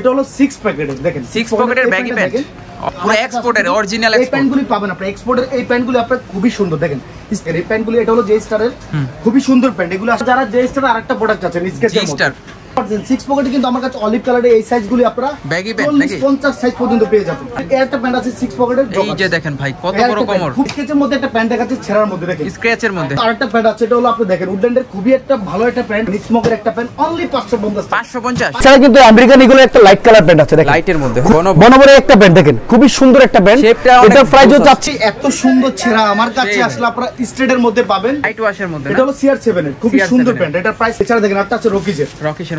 এটা হলো 6 প্যাকেটের, দেখেন 6 পকেটের ব্যাগি প্যান্ট, পুরো এক্সপোর্টের অরিজিনাল এক্সপোর্ট। এই প্যান্টগুলি পাবেন আপনারা এক্সপোর্টের, এই প্যান্টগুলি আপনারা খুবই সুন্দর, দেখেন এই প্যান্টগুলি এটা হলো জে স্টারের, খুবই সুন্দর প্যান্ট। এগুলো যারা জে স্টার আরেকটা প্রোডাক্ট আছে স্কেচের মধ্যে 6 পকেটে, কিন্তু আমার কাছে অলিভ কালারের এই সাইজগুলি আপনারা ব্যাগি প্যান্ট নাকি 50 সাইজ পর্যন্ত পেয়ে যাবেন। এর একটা প্যান্ট আছে 6 পকেটের, এই যে দেখেন ভাই কত বড় কোমর, স্কেচের মধ্যে একটা প্যান্ট দেখাচ্ছে ছেঁড়ার মধ্যে, দেখেন স্ক্র্যাচের মধ্যে আরেকটা প্যান্ট আছে, এটা হলো আপনি দেখেন উডল্যান্ডের খুবই একটা ভালো একটা প্যান্ট, স্মোকের একটা প্যান্ট, অনলি 550 আচ্ছা, কিন্তু আমেরিকান এগুলো একটা লাইট কালার প্যান্ট আছে, দেখেন লাইটের মধ্যে বনবরে একটা প্যান্ট, দেখেন খুবই সুন্দর একটা প্যান্ট। এটা প্রাইসও যাচ্ছে এত সুন্দর ছেঁড়া, আমার কাছে আসলে আপনারা স্ট্রেটের মধ্যে পাবেন, লাইট ওয়াশের মধ্যে। এটা হলো CR7 এর খুবই সুন্দর প্যান্ট, এটার প্রাইস এছাড়া দেখেন একটা আছে রকিজের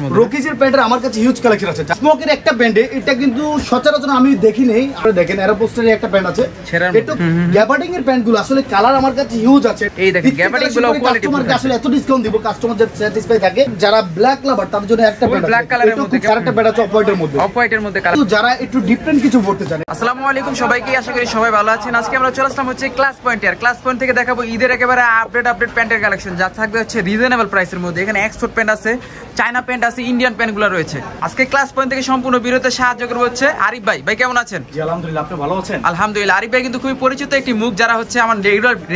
মধ্যে। রকিজের প্যান্টের আমার কাছে হিউজ কালেকশন আছে। স্মোকের একটা প্যান্টে, এটা কিন্তু সচরাচর আমি দেখি নেই, আপনারা দেখেন এরোপোস্টারের একটা প্যান্ট আছে, এটা গ্যাবার্ডিং এর প্যান্টগুলো আসলে কালার আমার কাছে হিউজ আছে। এই দেখেন গ্যাবার্ডিং গুলো কোয়ালিটি, কাস্টমারকে আসলে এত ডিসকাউন্ট দিব, কাস্টমার যাতে স্যাটিসফাই থাকে। যারা ব্ল্যাক লাভার তাদের জন্য একটা প্যান্ট, ব্ল্যাক কালারের মধ্যে আরেকটা প্যান্ট আছে অফ হোয়াইটের মধ্যে কালার, যারা একটু ডিফারেন্ট কিছু পড়তে চান। আসসালামু আলাইকুম সবাইকে, আশা করি সবাই ভালো আছেন। আজকে আমরা চলে আসলাম হচ্ছে ক্লাস পয়েন্টে, আর ক্লাস পয়েন্ট থেকে দেখাবো ঈদের একেবারে আপডেট প্যান্টের কালেকশন, যা থাকবে হচ্ছে রিজনেবল প্রাইসের মধ্যে। এখানে এক্সপোর্ট প্যান্ট আছে, চায়না প্যান্ট আছে, ইন্ডিয়ান প্যান্টগুলো রয়েছে। আজকে ক্লাস পয়েন্ট থেকে সম্পূর্ণ বিরতে সাহায্য করবে হচ্ছে আরিফ ভাই। ভাই কেমন আছেন? জি আলহামদুলিল্লাহ, আপনি ভালো আছেন? আলহামদুলিল্লাহ। আরিফ ভাই কিন্তু খুবই পরিচিত একটি মুখ, যারা হচ্ছে আমার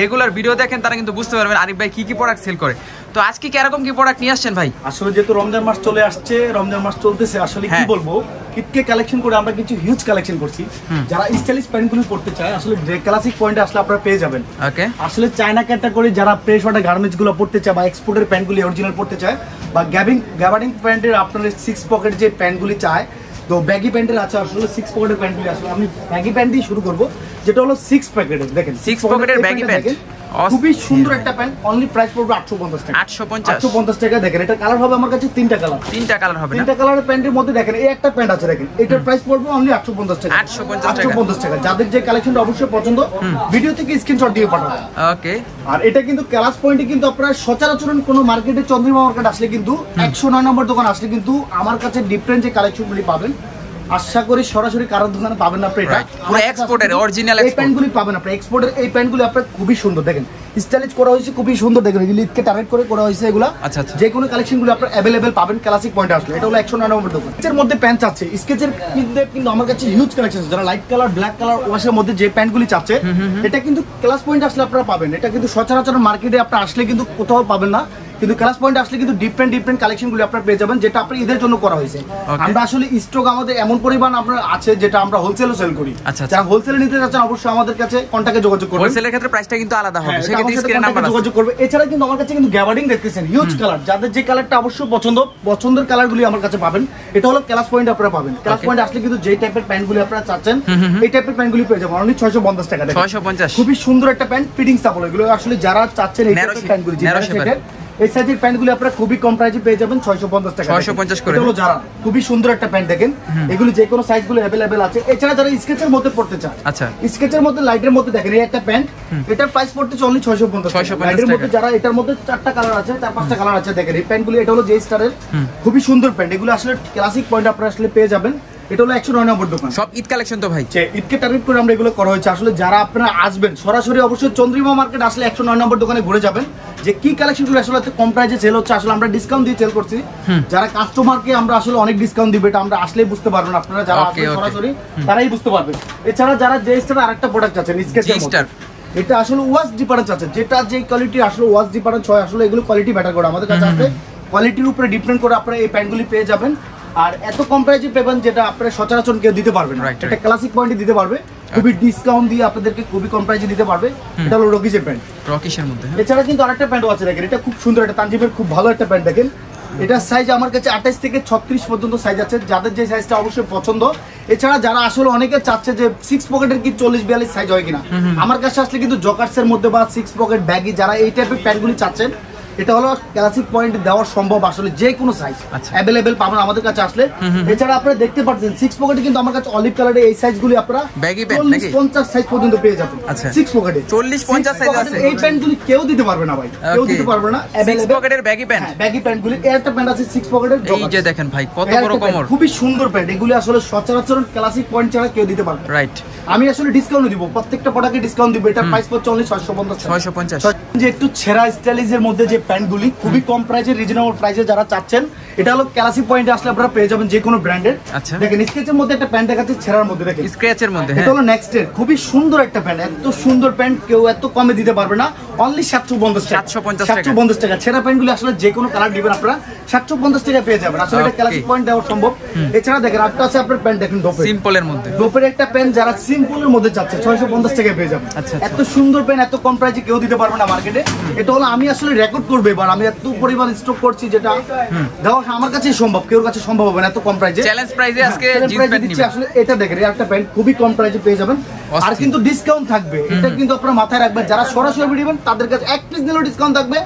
রেগুলার ভিডিও দেখেন তারা কিন্তু বুঝতে পারবেন আরিফ ভাই কি কি প্রোডাক্ট সেল করে। তো আজকে কি এরকম কি প্রোডাক্ট নিয়ে আসছেন ভাই? আসলে যেহেতু রমজান মাস চলে আসছে, রমজান মাস চলতেছে, আসলে কি বলবো, ঈদকে কালেকশন করে আমরা কিছু হিউজ কালেকশন করছি। যারা স্টাইলিশ প্যান্টগুলো পড়তে চায় আসলে ক্লাসিক পয়েন্টে আসলে আপনারা পেয়ে যাবেন। ওকে, আসলে চায়না ক্যাটাগরি যারা প্রেস ওয়াটার গার্মেন্টস গুলো পড়তে চায় বা এক্সপোর্টের প্যান্টগুলি অরিজিনাল পড়তে চায়, বা গ্যাবার্ডিং প্যান্টের আপনাদের 6 পকেট যে প্যান্টগুলি চায়, তো ব্যাগি প্যান্টের আছে আসলে 6 পকেটের প্যান্টগুলি। আসলে আমি ব্যাগি প্যান্ট দিয়ে শুরু করব, যেটা হলো 6 প্যাকেটের, দেখেন 6 পকেটের ব্যাগি প্যান্ট, খুবই সুন্দর একটা প্যান্ট, অনলি প্রাইস পড়বে 850 টাকা। 850 টাকা। দেখেন এটা কালার হবে আমার কাছে তিনটা কালার হবে, তিনটা কালারের প্যান্টের মধ্যে দেখেন এই একটা প্যান্ট আছে, দেখেন এটার প্রাইস পড়বে অনলি 850 টাকা। 850 টাকা। যাদের যে কালেকশনটা অবশ্যই পছন্দ, ভিডিও থেকে স্ক্রিনশট দিয়ে পাঠাবেন। ওকে। আর এটা কিন্তু ক্লাস পয়েন্টে কিন্তু আপনারা সচরাচর কোনো মার্কেটে, চন্দ্রিমা মার্কেট আসলে কিন্তু 109 নম্বর দোকান আসলে কিন্তু আমার কাছে ডিফারেন্ট যে কালেকশনগুলি পাবেন, আশা করি সরাসরি কারোর দোকানে পাবেন না। এটা পুরো এক্সপোর্টের অরিজিনাল এই প্যান্টগুলি পাবেন আপনারা এক্সপোর্টের, এই প্যান্টগুলি আপনারা খুবই সুন্দর, দেখেন স্টাইলিশ করা হয়েছে, খুবই সুন্দর, দেখেন লিডকে টার্গেট করে করা হয়েছে এগুলা। যে কোনো কালেকশনগুলো আপনারা अवेलेबल পাবেন ক্লাসিক পয়েন্টে আসলে। এটা হলো 109 নম্বর দোকান। এর মধ্যে প্যান্ট আছে স্কেচের কিন্তু আমার কাছে হিউজ কালেকশন আছে। যারা লাইট কালার, ব্ল্যাক কালার ওয়াশের মধ্যে যে প্যান্টগুলি চাচ্ছে, এটা কিন্তু ক্লাস পয়েন্টে আসলে আপনারা পাবেন। এটা কিন্তু সচরাচর মার্কেটে আপনারা আসলে কিন্তু কোথাও পাবেন না, কিন্তু ক্লাস পয়েন্টে আসলে কিন্তু ডিফারেন্ট কালেকশনগুলো আপনারা পেয়ে যাবেন, যেটা আপনার ঈদের জন্য করা হয়েছে। আমরা আসলে স্টক আমাদের এমন পরিমাণ আপনার আছে, যেটা আমরা হোলসেলও সেল করি। যারা হোলসেলে নিতে চাচ্ছেন অবশ্যই আমাদের কাছে কন্টাক্টে যোগাযোগ করবেন। হোলসেলের ক্ষেত্রে প্রাইসটা কিন্তু আলাদা হবে, সেক্ষেত্রে স্ক্রিনে নাম্বার আছে, যোগাযোগ করবে। এছাড়া কিন্তু আমার কাছে কিন্তু গ্যাবার্ডিং দেখতেছেন হিউজ কালার, যাদের যে কালারটা অবশ্যই পছন্দের কালারগুলি আমার কাছে পাবেন। এটা হলো ক্লাস পয়েন্টে আপনারা পাবেন। ক্লাস পয়েন্টে আসলে কিন্তু যে টাইপের প্যান্টগুলি আপনারা চাচ্ছেন, এই টাইপের প্যান্টগুলি পেয়ে যাবেন অনলি 650 টাকা। 650, খুবই সুন্দর একটা প্যান্ট, ফিটিং সাপোর্ট। এগুলো আসলে যারা চাচ্ছেন এই টাইপের প্যান্টগুলি, এই সাইজের প্যান্টগুলি আপনারা খুবই কম প্রাইসে পেয়ে যাবেন 650 টাকা। 650 করে। এটা হলো যারা খুবই সুন্দর একটা প্যান্ট, দেখেন এগুলো যে কোনো সাইজগুলো अवेलेबल আছে। এছাড়া যারা স্কেচের মধ্যে পড়তে চায়, আচ্ছা স্কেচের মধ্যে লাইটের মধ্যে দেখেন এই একটা প্যান্ট, এটার প্রাইস পড়তেছে অনলি 650 টাকা। লাইটের মধ্যে যারা এটার মধ্যে 4টা কালার আছে, 4-5টা কালার আছে, দেখেন এই প্যান্টগুলি। এটা হলো জে স্টারের খুবই সুন্দর প্যান্ট, এগুলো আসলে ক্লাসিক পয়েন্ট আপনারা আসলে পেয়ে যাবেন। এটা হলো 109 নম্বর দোকান। সব ঈদ কালেকশন তো ভাই, ঈদকে টার্গেট করে আমরা এগুলো করা হয়েছে। আসলে যারা আপনারা আসবেন সরাসরি অবশ্যই চন্দ্রিমা মার্কেট আসলে 109 নম্বর দোকানে ঘুরে যাবেন, যে কি কালেকশনগুলো আসলে কম প্রাইসে সেল হচ্ছে। আসলে আমরা ডিসকাউন্ট দিয়ে সেল করছি, যারা কাস্টমারকে আমরা আসলে অনেক ডিসকাউন্ট দিব, এটা আমরা আসলেই বুঝতে পারবেন। আপনারা যারা আসবেন সরাসরি তারাই বুঝতে পারবেন। এছাড়া যারা জে স্টার আরেকটা প্রোডাক্ট আছে স্কেচের মধ্যে, এটা আসলে ওয়াশ ডিফারেন্স আছে, যেটা যে কোয়ালিটি আসলে ওয়াশ ডিফারেন্স হয়, আসলে এগুলো কোয়ালিটি ম্যাটার করে। আমাদের কাছে আসলে কোয়ালিটির উপরে ডিপেন্ড করে আপনারা এই প্যান্টগুলি পেয়ে যাবেন। আর এত কম প্রাইসে পাবেন, যেটা আপনারা সচরাচর কেউ দিতে পারবেন না। এটা ক্লাসিক পয়েন্টে দিতে পারবে, খুবই ডিসকাউন্ট দিয়ে আপনাদেরকে খুবই কম প্রাইসে দিতে পারবে। এটা হলো রকিজের প্যান্ট, রকিশের মধ্যে। এছাড়া কিন্তু আরেকটা প্যান্টও আছে, দেখেন এটা খুব সুন্দর, এটা তানজিমের খুব ভালো একটা প্যান্ট। দেখেন এটার সাইজ আমার কাছে 28 থেকে 36 পর্যন্ত সাইজ আছে, যাদের যে সাইজটা অবশ্যই পছন্দ। এছাড়া যারা আসলে অনেকে চাচ্ছে যে 6 পকেটের কি 40-42 সাইজ হয় কিনা, আমার কাছে আসলে কিন্তু জকার্সের মধ্যে বা 6 পকেট ব্যাগি, যারা এই টাইপের প্যান্টগুলি চাচ্ছেন, এটা হলো ক্লাসিক পয়েন্ট দেওয়া সম্ভব। আসলে যে কোনো সাইজ अवेलेबल পাবেন আমাদের কাছে আসলে। এছাড়া আপনারা দেখতে পাচ্ছেন 6 পকেটে কিন্তু আমার কাছে অলিভ কালারের এই সাইজগুলি আপনারা 40-50 সাইজ পর্যন্ত পেয়ে যাবেন। 6 পকেটে 40-50 সাইজ আছে। এই প্যান্টগুলি কেউ দিতে পারবে না ভাই, কেউ দিতে পারবে না। 6 পকেটের ব্যাগি প্যান্ট, ব্যাগি প্যান্টগুলি এর একটা প্যান্ট আছে 6 পকেটের, এই যে দেখেন ভাই কত বড় কোমর, খুবই সুন্দর প্যান্ট। এগুলি আসলে সচরাচর ক্লাসিক পয়েন্ট ছাড়া কেউ দিতে পারবে না। রাইট, আমি আসলে ডিসকাউন্ট দিব, প্রত্যেকটা প্রোডাক্টে ডিসকাউন্ট দিব। এটার প্রাইস পড়ছে অনলি 650। যে একটু ছেঁড়া স্টাইলিশের মধ্যে যে প্যান্টগুলি খুবই কম প্রাইসে, রিজনেবল প্রাইসে যারা চাচ্ছেন, এটা হলো ক্লাসিক পয়েন্টে আসলে আপনারা পেয়ে যাবেন যে কোনো ব্র্যান্ডের। আচ্ছা। দেখেন স্কেচের মধ্যে একটা প্যান্ট দেখাচ্ছে, ছেঁড়ার মধ্যে দেখেন স্ক্র্যাচের মধ্যে। এটা হলো নেক্সট এর খুবই সুন্দর একটা প্যান্ট, এত সুন্দর প্যান্ট কেউ এত কমে দিতে পারবে না, অনলি 750 টাকা। 750 টাকা। ছেঁড়া প্যান্টগুলো আসলে যে কোনো কালার দিবেন আপনারা 750 টাকা পেয়ে যাবেন। আসলে এটা ক্লাসিক পয়েন্ট দেওয়া সম্ভব। এছাড়া দেখেন একটা আছে আপনার প্যান্ট, দেখেন ডোপের সিম্পলের মধ্যে, ডোপের একটা প্যান্ট যারা সিম্পলের মধ্যে চাচ্ছে 650 টাকা পেয়ে যাবেন। এত সুন্দর প্যান্ট এত কম প্রাইসে কেউ দিতে পারবে না মার্কেটে। এটা হলো আমি আসলে রেকর্ড করবো এবার, আমি এত পরিমাণ স্টক করছি যেটা দেওয়া আমার কাছেই সম্ভব, কেউ কাছে সম্ভব হবে না এত কম প্রাইসে। চ্যালেঞ্জ প্রাইসে আজকে জিন্স প্যান্ট দিচ্ছি। আসলে এটা দেখেন একটা প্যান্ট খুবই কম প্রাইসে পেয়ে যাবেন, আর কিন্তু ডিসকাউন্ট থাকবে। এটা কিন্তু আপনারা মাথায় রাখবেন, যারা সরাসরি নেবেন তাদের কাছে 1 পিস নিলেও ডিসকাউন্ট থাকবে,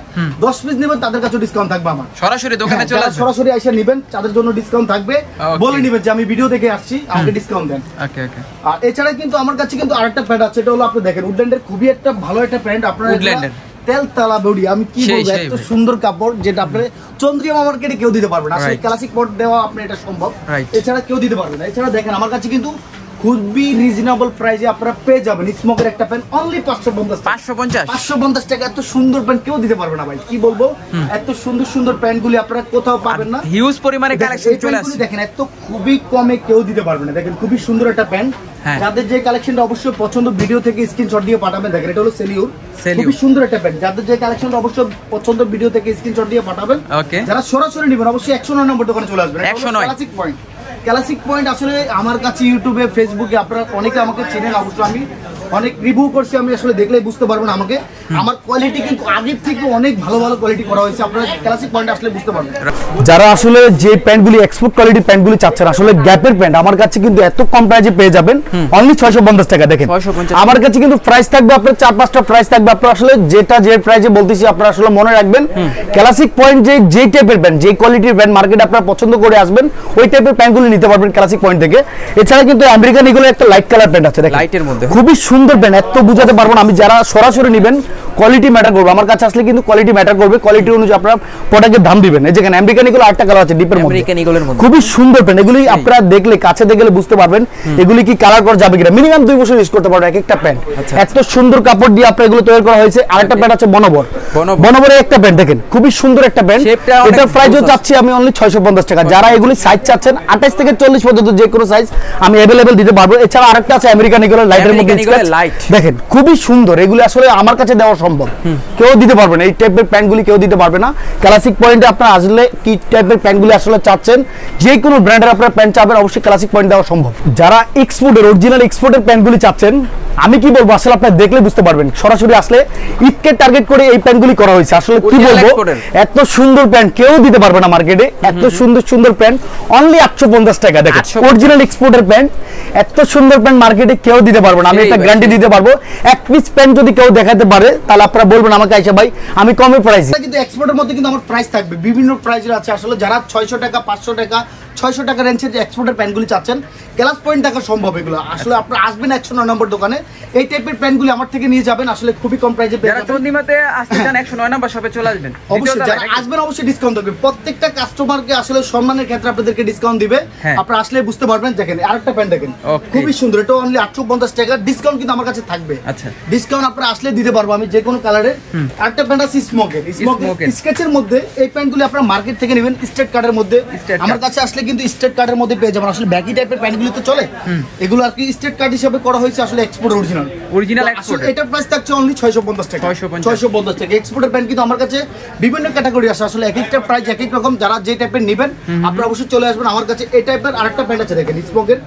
10 পিস নেবেন তাদের কাছে ডিসকাউন্ট থাকবে। আমার সরাসরি দোকানে চলে আসবেন, সরাসরি এসে নেবেন তাদের জন্য ডিসকাউন্ট থাকবে। বলে নেবেন যে আমি ভিডিও দেখে আসছি, আমাকে ডিসকাউন্ট দেন। ওকে ওকে। আর এছাড়া কিন্তু আমার কাছে কিন্তু আরেকটা প্যান্ট আছে, এটা হলো আপনি দেখেন উডল্যান্ডের খুবই একটা ভালো একটা প্যান্ট। আপনারা উডল্যান্ডের তেল তালা বডি, আমি কি বলবো, এত সুন্দর কাপড় যেটা আপনি চন্দ্রিমা মার্কেটে কেউ দিতে পারবে না। আসলে ক্লাসিক পট দেওয়া আপনি এটা সম্ভব, এছাড়া কেউ দিতে পারবে না। এছাড়া দেখেন আমার কাছে কিন্তু খুবই রিজনেবল প্রাইসে আপনারা পেয়ে যাবেন স্মোকের একটা প্যান্ট অনলি 550 টাকা। এত সুন্দর প্যান্ট কেউ দিতে পারবে না ভাই, কি বলবো, এত সুন্দর সুন্দর প্যান্ট গুলি আপনারা কোথাও পাবেন না। হিউজ পরিমাণে কালেকশন চলে আসছে, দেখেন এত খুবই কমে কেউ দিতে পারবে না। দেখেন খুবই সুন্দর একটা প্যান্ট, যাদের যে কালেকশনটা অবশ্যই পছন্দ ভিডিও থেকে স্ক্রিনশট দিয়ে পাঠাবেন। দেখেন এটা হলো সেলিউর, খুবই সুন্দর একটা প্যান্ট, যাদের যে কালেকশনটা অবশ্যই পছন্দ ভিডিও থেকে স্ক্রিনশট দিয়ে পাঠাবেন। যারা সরাসরি নেবেন অবশ্যই 109 নম্বর দোকানে চলে আসবেন। ক্লাসিক পয়েন্ট, ক্লাসিক পয়েন্ট আসলে আমার কাছে ইউটিউবে ফেসবুকে আপনারা অনেকে আমাকে চেনেন, অবশ্যই আমি অনেক রিভিউ করছি, আমি আসলে দেখলেই বুঝতে পারবেন আমাকে। আমার কোয়ালিটি কিন্তু আগের থেকে অনেক ভালো ভালো কোয়ালিটি করা হয়েছে, আপনারা ক্লাসিক পয়েন্ট আসলে বুঝতে পারবেন। যারা আসলে যে প্যান্টগুলি এক্সপোর্ট কোয়ালিটি প্যান্টগুলি চাচ্ছেন, আসলে গ্যাপের প্যান্ট আমার কাছে কিন্তু এত কম প্রাইসে পেয়ে যাবেন অনলি 650 টাকা। দেখেন আমার কাছে কিন্তু প্রাইস থাকবে আপনার 4-5টা প্রাইস থাকবে, আপনারা আসলে যেটা যে প্রাইসে বলতেছি আপনারা আসলে মনে রাখবেন। ক্লাসিক পয়েন্ট যে টাইপের প্যান্ট, যে কোয়ালিটির প্যান্ট মার্কেটে আপনারা পছন্দ করে আসবেন, ওই টাইপের প্যান্টগুলি নিতে পারবেন ক্লাসিক পয়েন্ট থেকে। এছাড়া কিন্তু আমেরিকান ইগল একটা লাইট কালার প্যান্ট আছে, দেখেন লাইটের মধ্যে খুবই সুন্দর প্যান্ট, এত বুঝাতে পারবো না আমি। যারা সরাসরি নেবেন কোয়ালিটি ম্যাটার করবে, আমার কাছে আসলে কিন্তু কোয়ালিটি ম্যাটার করবে, কোয়ালিটি অনুযায়ী আপনারা প্রোডাক্টের দাম দিবেন। এই যেখানে আমেরিকান ইগল আরেকটা কালার আছে ডিপের মধ্যে, খুবই সুন্দর প্যান্ট, এগুলি আপনারা দেখলে কাছে দেখলে বুঝতে পারবেন এগুলি কি কালার করা যাবে কিনা। মিনিমাম 2 বছর ইউজ করতে পারবেন এক একটা প্যান্ট, এত সুন্দর কাপড় দিয়ে আপনারা এগুলো তৈরি করা হয়েছে। আরেকটা প্যান্ট আছে বনবরের একটা প্যান্ট, দেখেন খুবই সুন্দর একটা প্যান্ট, এটার প্রাইসও চাচ্ছি আমি অনলি 650 টাকা। যারা এগুলি সাইজ চাচ্ছেন 28 থেকে 40 পর্যন্ত যে কোনো সাইজ আমি अवेलेबल দিতে পারবো। এছাড়া আরেকটা আছে আমেরিকান ইগলের লাইটের মধ্যে, দেখেন খুবই সুন্দর, এগুলি আসলে আমার কাছে দেওয়া সম্ভব, কেউ দিতে পারবে না এই টাইপের প্যান্টগুলি, কেউ দিতে পারবে না। ক্লাসিক পয়েন্টে আপনারা আসলে কি টাইপের প্যান্টগুলি আসলে চাচ্ছেন, যে কোনো ব্র্যান্ডের আপনারা প্যান্ট চাবেন অবশ্যই ক্লাসিক পয়েন্ট দেওয়া সম্ভব। যারা এক্সপোর্টের অরিজিনাল এক্সপোর্টের প্যান্টগুলি চাচ্ছেন, আমি কি বলবো আসলে আপনারা দেখলে বুঝতে পারবেন, সরাসরি আসলে ঈদকে টার্গেট করে এই প্যান্টগুলি করা হয়েছে। আসলে কি বলবো, এত সুন্দর প্যান্ট কেউ দিতে পারবে না মার্কেটে, এত সুন্দর সুন্দর প্যান্ট অনলি 850 টাকা। দেখেন অরিজিনাল এক্সপোর্টের প্যান্ট, এত সুন্দর প্যান্ট মার্কেটে কেউ দিতে পারবে না, আমি এটা গ্যারান্টি দিতে পারবো। এক পিস প্যান্ট যদি কেউ দেখাতে পারে তাহলে আপনারা বলবেন আমাকে আইসা ভাই আমি কমে প্রাইসে। কিন্তু এক্সপোর্টের মধ্যে কিন্তু আমার প্রাইস থাকবে বিভিন্ন প্রাইসের আছে। আসলে যারা 600 টাকা 500 টাকা 600 টাকা রেঞ্জের যে এক্সপোর্টের প্যান্টগুলি চাচ্ছেন, ক্লাস পয়েন্ট টাকা সম্ভব এগুলো। আসলে আপনারা আসবেন 109 নম্বর দোকানে, এই টাইপের প্যান্টগুলি আমার থেকে নিয়ে যাবেন, আসলে খুবই কম প্রাইসে পেয়ে যাবেন। যারা চন্দ্রিমাতে আসতে চান 109 নম্বর শপে চলে আসবেন, অবশ্যই যারা আসবেন অবশ্যই ডিসকাউন্ট থাকবে। প্রত্যেকটা কাস্টমারকে আসলে সম্মানের ক্ষেত্রে আপনাদেরকে ডিসকাউন্ট দিবে, আপনারা আসলে বুঝতে পারবেন। দেখেন আরেকটা প্যান্ট দেখেন খুবই সুন্দর, এটা অনলি 850 টাকা, ডিসকাউন্ট কিন্তু আমার কাছে থাকবে। আচ্ছা ডিসকাউন্ট আপনারা আসলে দিতে পারবো আমি যে কোনো কালারের। আরেকটা প্যান্ট আছে স্মোকের, স্কেচের মধ্যে, এই প্যান্টগুলি আপনারা মার্কেট থেকে নেবেন স্ট্রেট কাটের মধ্যে, আমার কাছে আসলে কিন্তু স্ট্রেট কাটের মধ্যে পেয়ে যাবেন। আসলে ব্যাকি টাইপের প্যান্টগুলি তো চলে, এগুলো আর কি স্ট্রেট কাট হিসেবে করা হয়েছে, আসলে এক্সপোর্ট অরিজিনাল এক্সপোর্ট। এটার প্রাইস থাকছে অনলি 650 টাকা। 650 টাকা এক্সপোর্টের প্যান্ট কিন্তু আমার কাছে বিভিন্ন ক্যাটাগরি আছে, আসলে এক একটা প্রাইস এক এক রকম। যারা যে টাইপের নেবেন আপনারা অবশ্যই চলে আসবেন আমার কাছে। এই টাইপের আরেকটা প্যান্ট আছে দেখেন স্মোকের,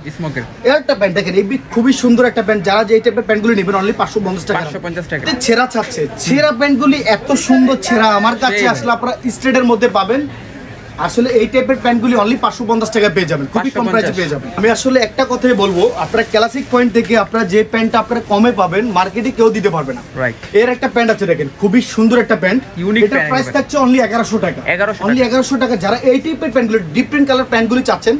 একটা প্যান্ট দেখেন, এই খুবই সুন্দর একটা প্যান্ট। যারা যে টাইপের প্যান্টগুলি নেবেন অনলি 550 টাকা। ছেঁড়া চাচ্ছে, ছেঁড়া প্যান্টগুলি এত সুন্দর ছেঁড়া আমার কাছে আসলে আপনারা স্ট্রেটের মধ্যে পাবেন। আসলে এই টাইপের প্যান্টগুলি অনলি 550 টাকা পেয়ে যাবেন, খুবই কম প্রাইসে পেয়ে যাবেন। আমি আসলে একটা কথাই বলবো, আপনারা ক্লাসিক পয়েন্ট থেকে আপনারা যে প্যান্টটা আপনারা কমে পাবেন মার্কেটে কেউ দিতে পারবে না। এর একটা প্যান্ট আছে দেখেন খুবই সুন্দর একটা প্যান্ট, এটার প্রাইস থাকছে অনলি 1100 টাকা। অনলি 1100 টাকা। যারা এই টাইপের প্যান্টগুলো ডিফারেন্ট কালার প্যান্টগুলি চাচ্ছেন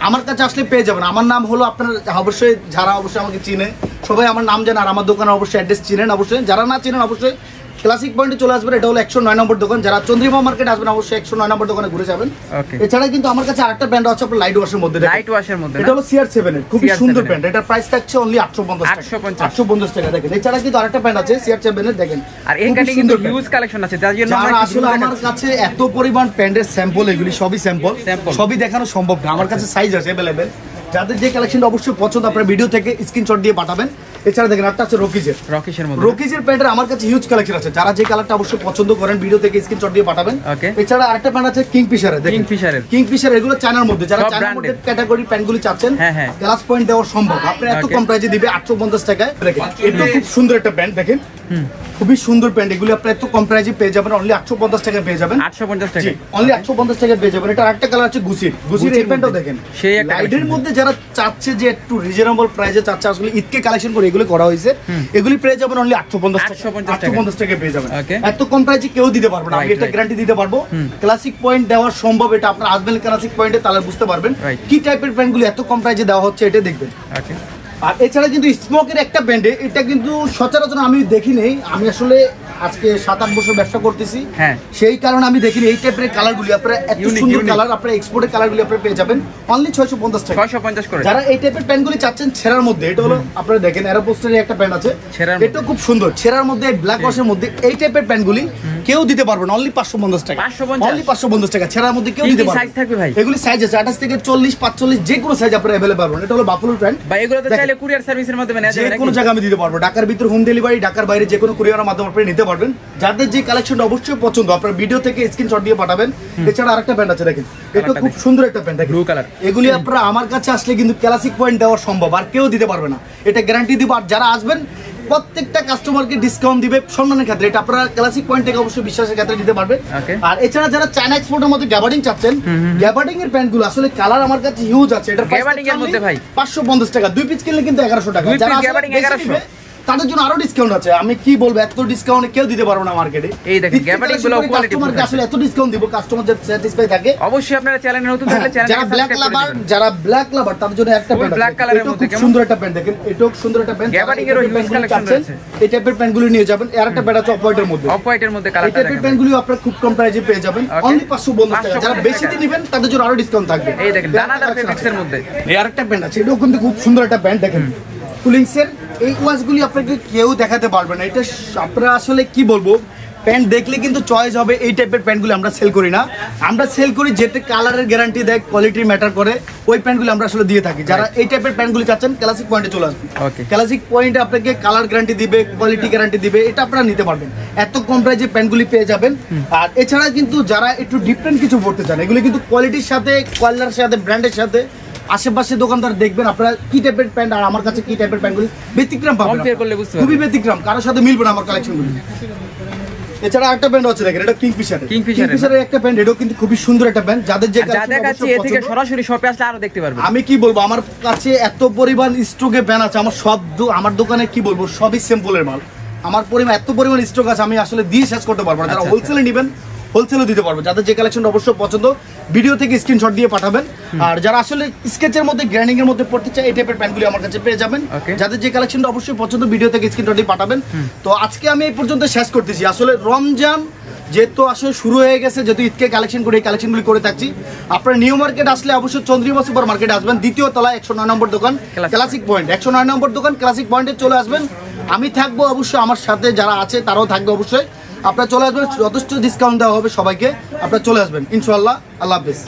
আমার কাছে আসলে পেয়ে যাবেন। আমার নাম হলো, আপনারা অবশ্যই যারা অবশ্যই আমাকে চিনে সবাই আমার নাম জানেন, আর আমার দোকানে অবশ্যই অ্যাড্রেস চিনেন। অবশ্যই যারা না চিনেন অবশ্যই ক্লাসিক পয়েন্টে চলে আসবেন, এটা হলো 109 নম্বর দোকান। যারা চন্দ্রিমা মার্কেট আসবেন অবশ্যই 109 নম্বর দোকানে ঘুরে যাবেন। এছাড়া কিন্তু আমার কাছে আরেকটা ব্র্যান্ড আছে আপনার লাইট ওয়াশের মধ্যে, লাইট ওয়াশের মধ্যে এটা হলো CR7 এর খুব সুন্দর ব্র্যান্ড। এটার প্রাইস থাকছে অনলি 850 টাকা দেখেন। এছাড়া কিন্তু আরেকটা ব্র্যান্ড আছে CR7 এর দেখেন, আর এখানে কিন্তু হিউজ কালেকশন আছে। তার জন্য আসলে আমার কাছে এত পরিমাণ প্যান্টের স্যাম্পল, এগুলি সবই স্যাম্পল, সবই দেখানো সম্ভব না। আমার কাছে সাইজ আছে अवेलेबल, যাদের যে কালেকশনটা অবশ্যই পছন্দ আপনারা ভিডিও থেকে স্ক্রিনশট দিয়ে পাঠাবেন। এছাড়া দেখেন একটা আছে রকিজের প্যান্টের আমার কাছে হিউজ কালেকশন আছে। যারা যে কালারটা অবশ্যই পছন্দ করেন ভিডিও থেকে স্ক্রিনশট দিয়ে পাঠাবেন। এছাড়া আরেকটা প্যান্ট আছে কিংফিশারের, এগুলো চায়নার মধ্যে। যারা চায়নার মধ্যে ক্যাটাগরি প্যান্টগুলি চাচ্ছেন ক্লাস পয়েন্ট দেওয়া সম্ভব, আপনি এত কম প্রাইসে দিবে 850 টাকায়। দেখেন এটা খুব সুন্দর একটা প্যান্ট, দেখেন খুবই সুন্দর প্যান্ট। এগুলো আপনি এত কম প্রাইসে পেয়ে যাবেন, অনলি 850 টাকায় পেয়ে যাবেন। 850 টাকা, অনলি 850 টাকায় পেয়ে যাবেন। এটা আরেকটা কালার আছে গুচির এই প্যান্টও দেখেন। লাইটের মধ্যে যারা চাচ্ছে যে একটু রিজনেবল প্রাইসে চাচ্ছে, আসলে ঈদকে কালেকশন করে এগুলো করা হয়েছে, এগুলি পেয়ে যাবেন অনলি 850 টাকায় পেয়ে যাবেন। এত কম প্রাইসে কেউ দিতে পারবে না, আমি এটা গ্যারান্টি দিতে পারবো। ক্লাসিক পয়েন্ট দেওয়া সম্ভব, এটা আপনার আসবেন ক্লাসিক পয়েন্টে, তাহলে বুঝতে পারবেন কি টাইপের প্যান্টগুলো এত কম প্রাইসে দেওয়া হচ্ছে, এটা দেখবেন। আর এছাড়া কিন্তু স্মোকের একটা ব্র্যান্ডে, এটা কিন্তু সচরাচর আমি দেখি নেই। আমি আসলে আজকে 7-8 বছর ব্যবসা করতেছি, সেই কারণে আমি দেখিনি এই টাইপের কালারগুলি। আপনারা এত সুন্দর কালার, আপনারা এক্সপোর্টের কালারগুলি আপনারা পেয়ে যাবেন অনলি 650 টাকা। 650 করে। যারা এই টাইপের প্যান্টগুলি চাচ্ছেন ছেঁড়ার মধ্যে, এটা হলো আপনারা দেখেন এরোপোস্টের একটা প্যান্ট আছে, এটা খুব সুন্দর ছেঁড়ার মধ্যে, ব্ল্যাক ওয়াশের মধ্যে। এই টাইপের প্যান্টগুলি কেউ দিতে পারবে না, অনলি 550 টাকা। অনলি 550 টাকা ছেঁড়ার মধ্যে কেউ দিতে পারবে না। সাইজ থাকবে ভাই, এগুলি সাইজ আছে 28 থেকে 40, 45 যে কোনো সাইজ আপনারা अवेलेबल পাবেন। এটা হলো বাফুলোর প্যান্ট ভাই, এগুলো তো চাইলে কুরিয়ার সার্ভিসের মাধ্যমে নেওয়া যাবে, যে কোনো জায়গায় আমি দিতে পারবো। ঢাকার ভিতর হোম ডেলিভারি, ঢাকার বাইরে যে কোনো কুরিয়ারের মাধ্যমে আপনি নিতে পারবেন। যাদের যে কালেকশনটা অবশ্যই পছন্দ আপনারা ভিডিও থেকে স্ক্রিনশট দিয়ে পাঠাবেন। এছাড়া আরেকটা প্যান্ট আছে দেখেন, এটা খুব সুন্দর একটা প্যান্ট, ব্লু কালার। এগুলি আপনারা আমার কাছে আসলে কিন্তু ক্লাসিক পয়েন্ট দেওয়া সম্ভব, আর কেউ দিতে পারবে না, এটা গ্যারান্টি দিব। আর যারা আসবেন প্রত্যেকটা কাস্টমারকে ডিসকাউন্ট দিবে সম্মানের ক্ষেত্রে, এটা আপনারা ক্লাসিক পয়েন্ট থেকে অবশ্যই বিশ্বাসের ক্ষেত্রে দিতে পারবেন। আর এছাড়া যারা চায়না এক্সপোর্টের মধ্যে গ্যাবার্ডিং চাচ্ছেন, গ্যাবার্ডিং এর প্যান্টগুলো আসলে কালার আমার কাছে হিউজ আছে। এটা গ্যাবার্ডিং এর মধ্যে ভাই 550 টাকা, 2 পিস কিনলে কিন্তু 1100 টাকা। যারা গ্যাবার্ডিং 1100 তাদের জন্য আরো ডিসকাউন্ট আছে। আমি কি বলবো, এত ডিসকাউন্ট কেউ দিতে পারবে না মার্কেটে। এই দেখেন গ্যাবার্ডিং গুলো কোয়ালিটি কাস্টমারকে আসলে এত ডিসকাউন্ট দিব, কাস্টমার যাতে স্যাটিসফাই থাকে। অবশ্যই আপনারা চ্যানেলে নতুন থাকলে চ্যানেলকে সাবস্ক্রাইব করে দিবেন। যারা ব্ল্যাক লাভার তাদের জন্য একটা প্যান্ট, ব্ল্যাক কালারের মধ্যে কেমন সুন্দর একটা প্যান্ট দেখেন, এটাও সুন্দর একটা প্যান্ট। গ্যাবার্ডিং এর হিউজ কালেকশন আছে, এই টাইপের প্যান্টগুলো নিয়ে যাবেন। আর একটা প্যান্ট আছে অফ হোয়াইটের মধ্যে, অফ হোয়াইটের মধ্যে কালার। এই টাইপের প্যান্টগুলো আপনারা খুব কম প্রাইসে পেয়ে যাবেন, অনলি 550 টাকা। যারা বেশি দিন নেবেন তাদের জন্য আরো ডিসকাউন্ট থাকবে। এই দেখেন দানাদার ফেব্রিক্সের মধ্যে এই আরেকটা প্যান্ট আছে, এটাও কিন্তু খুব সুন্দর একটা প্যান্ট দেখেন, কুলিংসের। এই ওয়াশগুলি আপনাকে কেউ দেখাতে পারবে না। এটা আপনারা আসলে কি বলবো, প্যান্ট দেখলে কিন্তু চয়েস হবে। এই টাইপের প্যান্টগুলো আমরা সেল করি না, আমরা সেল করি যেটা কালারের গ্যারান্টি দেয়, কোয়ালিটি ম্যাটার করে, ওই প্যান্টগুলো আমরা আসলে দিয়ে থাকি। যারা এই টাইপের প্যান্টগুলি চাচ্ছেন ক্লাসিক পয়েন্টে চলে আসবেন। ক্লাসিক পয়েন্টে আপনাকে কালার গ্যারান্টি দিবে, কোয়ালিটি গ্যারান্টি দিবে, এটা আপনারা নিতে পারবেন। এত কম প্রাইসে প্যান্টগুলি পেয়ে যাবেন। আর এছাড়া কিন্তু যারা একটু ডিফারেন্ট কিছু পড়তে চান, এগুলো কিন্তু কোয়ালিটির সাথে, কোয়ালিটির সাথে, ব্র্যান্ডের সাথে, আশেপাশে দোকানদার দেখবেন আপনারা কি টাইপের প্যান্ট আর আমার কাছে কি টাইপের প্যান্টগুলি ব্যতিক্রম পাবেন, খুবই ব্যতিক্রম, কারোর সাথে মিলবে না আমার কালেকশনগুলি। এছাড়া একটা প্যান্ট আছে দেখেন, এটা কিংফিশারের একটা প্যান্ট, এটাও কিন্তু খুবই সুন্দর একটা প্যান্ট। যাদের যে কাছে এ থেকে সরাসরি শপে আসলে আরো দেখতে পারবেন। আমি কি বলবো, আমার কাছে এত পরিমাণ স্টকে প্যান্ট আছে, আমার সব আমার দোকানে কি বলবো সবই স্যাম্পলের মাল। আমার পরিমাণ এত পরিমাণ স্টক আছে, আমি আসলে দিয়ে শেষ করতে পারবো না। যারা হোলসেলে নেবেন হোলসেলও দিতে পারবো। যাদের যে কালেকশন অবশ্যই পছন্দ ভিডিও থেকে স্ক্রিনশট দিয়ে পাঠাবেন। আর যারা আসলে স্কেচের মধ্যে, গ্র্যান্ডিং এর মধ্যে পড়তে চায়, এই টাইপের প্যান্টগুলি আমার কাছে পেয়ে যাবেন। যাদের যে কালেকশনটা অবশ্যই পছন্দ ভিডিও থেকে স্ক্রিনশট দিয়ে পাঠাবেন। তো আজকে আমি এই পর্যন্ত শেষ করতেছি। আসলে রমজান যেহেতু আসলে শুরু হয়ে গেছে, যেহেতু ঈদকে কালেকশন করে এই কালেকশনগুলি করে থাকছি, আপনারা নিউ মার্কেট আসলে অবশ্যই চন্দ্রিমা সুপার মার্কেটে আসবেন, দ্বিতীয় তলায় 109 নম্বর দোকান ক্লাসিক পয়েন্ট, 109 নম্বর দোকান ক্লাসিক পয়েন্টে চলে আসবেন। আমি থাকবো অবশ্যই, আমার সাথে যারা আছে তারাও থাকবে অবশ্যই। আপনারা চলে আসবেন, যথেষ্ট ডিসকাউন্ট দেওয়া হবে সবাইকে। আপনারা চলে আসবেন ইনশাআল্লাহ। আল্লাহ হাফেজ।